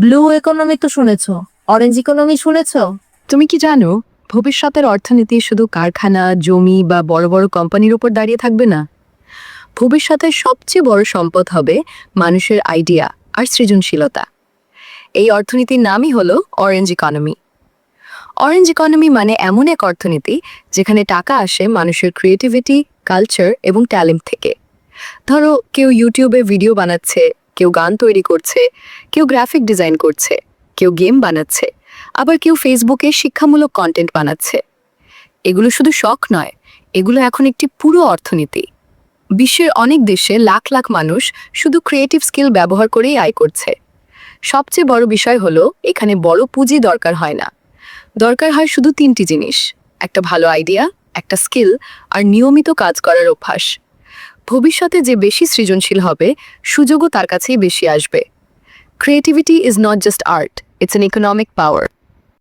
Blue economy তো শুনেছো, orange economy শুনেছো? তুমি কি জানো ভবিষ্যতের অর্থনীতি শুধু কারখানা, জমি বা বড় বড় কোম্পানির উপর দাঁড়িয়ে থাকবে না। ভবিষ্যতের সবচেয়ে বড় সম্পদ হবে মানুষের আইডিয়া আর সৃজনশীলতা। এই অর্থনীতির নামই হলো অরেঞ্জ ইকোনমি। অরেঞ্জ ইকোনমি মানে এমন এক অর্থনীতি যেখানে টাকা আসে মানুষের ক্রিয়েটিভিটি, কালচার এবং ট্যালেন্ট থেকে। ধরো কেউ ইউটিউবে ভিডিও বানাচ্ছে, কেউ গান তৈরি করছে, কেউ গ্রাফিক ডিজাইন করছে, কেউ গেম বানাচ্ছে, আবার কেউ ফেসবুকে শিক্ষামূলক কন্টেন্ট বানাচ্ছে। এগুলো শুধু শখ নয়, এগুলো এখন একটি পুরো অর্থনীতি। বিশ্বের অনেক দেশে লাখ লাখ মানুষ শুধু ক্রিয়েটিভ স্কিল ব্যবহার করেই আয় করছে। সবচেয়ে বড় বিষয় হলো এখানে বড় পুঁজি দরকার হয় না। দরকার হয় শুধু তিনটি জিনিস: একটা ভালো আইডিয়া, একটা স্কিল আর নিয়মিত কাজ করার অভ্যাস। ভবিষ্যতে যে বেশি সৃজনশীল হবে, সুযোগও তার কাছেই বেশি আসবে। Creativity is not just art, it's an economic power.